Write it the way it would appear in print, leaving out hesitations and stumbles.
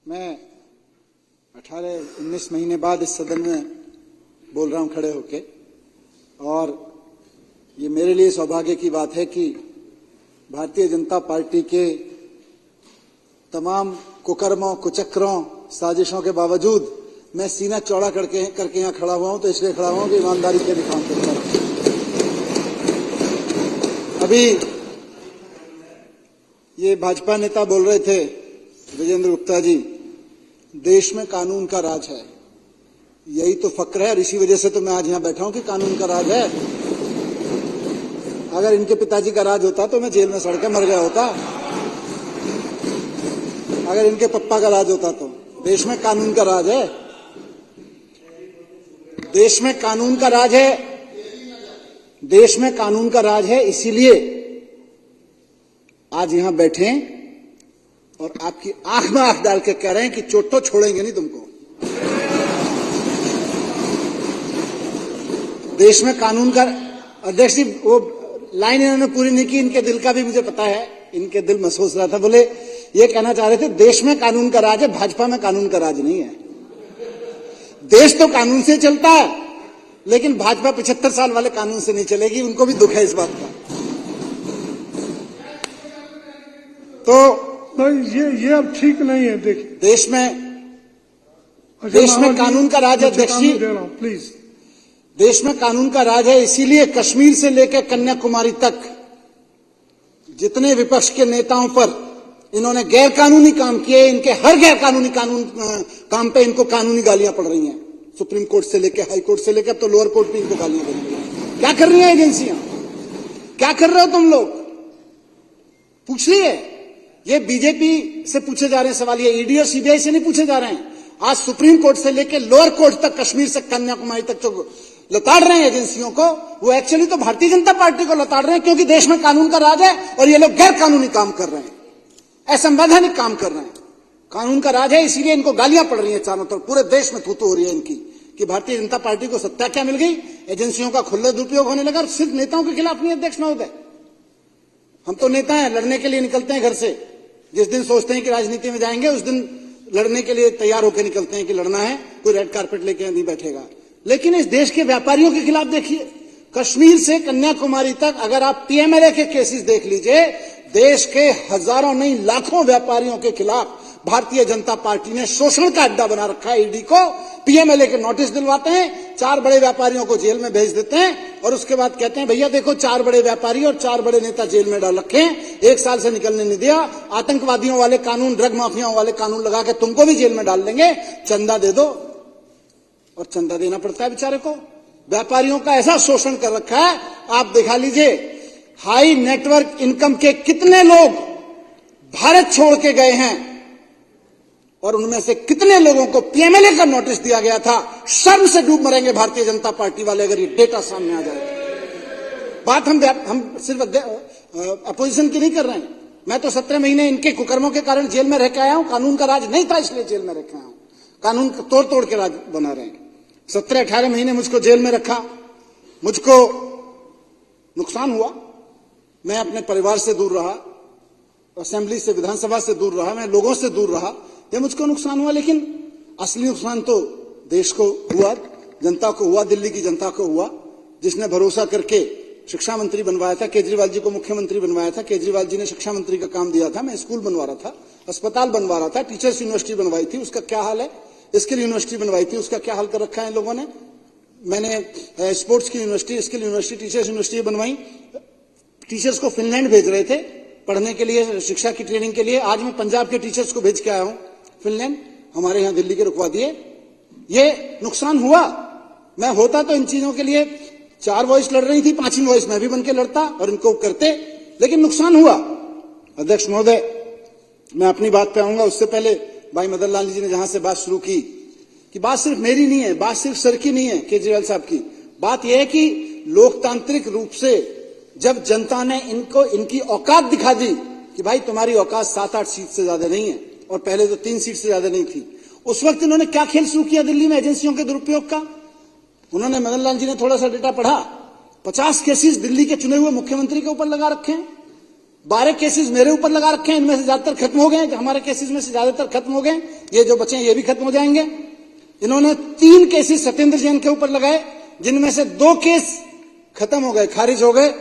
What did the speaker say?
मैं 18-19 महीने बाद इस सदन में बोल रहा हूं खड़े होके, और ये मेरे लिए सौभाग्य की बात है कि भारतीय जनता पार्टी के तमाम कुकर्मों, कुचक्रों, साजिशों के बावजूद मैं सीना चौड़ा करके यहाँ खड़ा हुआ हूं। तो इसलिए खड़ा हुआ हूं कि ईमानदारी के भी काम करता हूं। अभी ये भाजपा नेता बोल रहे थे, विजेंद्र गुप्ता जी, देश में कानून का राज है। यही तो फक्र है और इसी वजह से तो मैं आज यहां बैठा हूं कि कानून का राज है। अगर इनके पिताजी का राज होता तो मैं जेल में सड़ के मर गया होता। अगर इनके पप्पा का राज होता तो देश में कानून का राज है। देश में कानून का राज है। देश में कानून का राज है, इसीलिए आज यहां बैठे और आपकी आंख में आंख डाल के कह रहे हैं कि चोट तो छोड़ेंगे नहीं तुमको। देश में कानून का, अध्यक्ष जी वो लाइन इन्होंने पूरी नहीं की, इनके दिल का भी मुझे पता है, इनके दिल महसूस रहा था। बोले ये कहना चाह रहे थे देश में कानून का राज है, भाजपा में कानून का राज नहीं है। देश तो कानून से चलता है, लेकिन भाजपा 75 साल वाले कानून से नहीं चलेगी। उनको भी दुख है इस बात का। तो ये अब ठीक नहीं है। देखिए देश में कानून का राज है अध्यक्ष जी, प्लीज। देश में कानून का राज है, इसीलिए कश्मीर से लेकर कन्याकुमारी तक जितने विपक्ष के नेताओं पर इन्होंने गैर कानूनी काम किए, इनके हर गैर कानूनी काम पे इनको कानूनी गालियां पड़ रही हैं। सुप्रीम कोर्ट से लेकर, हाई कोर्ट से लेकर, अब तो लोअर कोर्ट भी इनको गालियां पड़ रही हैं। क्या कर रही हैं एजेंसियां? क्या कर रहे हो तुम लोग? पूछ रही है। ये बीजेपी से पूछे जा रहे हैं सवाल, ये ईडी और सीबीआई से नहीं पूछे जा रहे हैं। आज सुप्रीम कोर्ट से लेकर लोअर कोर्ट तक, कश्मीर से कन्याकुमारी तक जो लताड़ रहे हैं एजेंसियों को, वो एक्चुअली तो भारतीय जनता पार्टी को लताड़ रहे हैं, क्योंकि देश में कानून का राज है और ये लोग गैर कानूनी काम कर रहे हैं, असंवैधानिक काम कर रहे हैं। कानून का राज है, इसीलिए इनको गालियां पड़ रही हैं चारों तरफ। पूरे देश में थूथू हो रही है इनकी कि भारतीय जनता पार्टी को सत्ता क्या मिल गई, एजेंसियों का खुला दुरुपयोग होने लगा। और सिर्फ नेताओं के खिलाफ नहीं अध्यक्ष महोदय, हम तो नेता हैं, लड़ने के लिए निकलते हैं घर से। जिस दिन सोचते हैं कि राजनीति में जाएंगे, उस दिन लड़ने के लिए तैयार होकर निकलते हैं कि लड़ना है, कोई रेड कार्पेट लेके नहीं बैठेगा। लेकिन इस देश के व्यापारियों के खिलाफ देखिए, कश्मीर से कन्याकुमारी तक अगर आप पीएमएलए के केसेस देख लीजिए, देश के हजारों नहीं लाखों व्यापारियों के खिलाफ भारतीय जनता पार्टी ने शोषण का अड्डा बना रखा है। ईडी को पीएमएलए के नोटिस दिलवाते हैं, 4 बड़े व्यापारियों को जेल में भेज देते हैं और उसके बाद कहते हैं भैया देखो 4 बड़े व्यापारी और 4 बड़े नेता जेल में डाल रखे हैं, 1 साल से निकलने नहीं दिया। आतंकवादियों वाले कानून, ड्रग माफियाओं वाले कानून लगा के तुमको भी जेल में डाल देंगे, चंदा दे दो। और चंदा देना पड़ता है बेचारे को। व्यापारियों का ऐसा शोषण कर रखा है, आप दिखा लीजिए। हाई नेटवर्क इनकम के कितने लोग भारत छोड़ के गए हैं और उनमें से कितने लोगों को पीएमएलए का नोटिस दिया गया था। शर्म से डूब मरेंगे भारतीय जनता पार्टी वाले अगर ये डेटा सामने आ जाए। बात हम सिर्फ अपोजिशन की नहीं कर रहे हैं। मैं तो 17 महीने इनके कुकर्मों के कारण जेल में रह के आया हूं। कानून का राज नहीं था इसलिए जेल में रह के आया हूं। कानून तोड़ तोड़ के राज बना रहे हैं। 17-18 महीने मुझको जेल में रखा, मुझको नुकसान हुआ। मैं अपने परिवार से दूर रहा, असेंबली से, विधानसभा से दूर रहा, मैं लोगों से दूर रहा, ये मुझको नुकसान हुआ। लेकिन असली नुकसान तो देश को हुआ, जनता को हुआ, दिल्ली की जनता को हुआ, जिसने भरोसा करके शिक्षा मंत्री बनवाया था। केजरीवाल जी को मुख्यमंत्री बनवाया था। केजरीवाल जी ने शिक्षा मंत्री का काम दिया था। मैं स्कूल बनवा रहा था, अस्पताल बनवा रहा था, टीचर्स यूनिवर्सिटी बनवाई थी, उसका क्या हाल है। स्किल यूनिवर्सिटी बनवाई थी, उसका क्या हाल कर रखा है इन लोगों ने। मैंने स्पोर्ट्स की university, skill university, teachers university बनवाई। टीचर्स को फिनलैंड भेज रहे थे पढ़ने के लिए, शिक्षा की ट्रेनिंग के लिए। आज मैं पंजाब के टीचर्स को भेज के आया हूं फिनलैंड, हमारे यहां दिल्ली के रुकवा दिए। ये नुकसान हुआ। मैं होता तो इन चीजों के लिए 4 वॉइस लड़ रही थी, 5वीं वॉइस मैं भी बन के लड़ता और इनको करते, लेकिन नुकसान हुआ। अध्यक्ष महोदय, मैं अपनी बात पे आऊंगा, उससे पहले भाई मदन लाल जी ने जहां से बात शुरू की कि बात सिर्फ मेरी नहीं है, बात सिर्फ सर की नहीं है, केजरीवाल साहब की बात यह है कि लोकतांत्रिक रूप से जब जनता ने इनको इनकी औकात दिखा दी कि भाई तुम्हारी औकात 7-8 सीट से ज्यादा नहीं है, और पहले तो 3 सीट से ज्यादा नहीं थी, उस वक्त इन्होंने क्या खेल शुरू किया दिल्ली में एजेंसियों के दुरुपयोग का। उन्होंने, मदन लाल जी ने थोड़ा सा डेटा पढ़ा, 50 केसेस दिल्ली के चुने हुए मुख्यमंत्री के ऊपर लगा रखे हैं। 12 केसेस मेरे ऊपर लगा रखे हैं, इनमें से ज्यादातर खत्म हो गए, हमारे केसेस में से ज्यादातर खत्म हो गए, ये जो बचे हैं ये भी खत्म हो जाएंगे। इन्होंने 3 केसेस सत्येंद्र जैन के ऊपर लगाए, जिनमें से 2 केस खत्म हो गए, खारिज हो गए।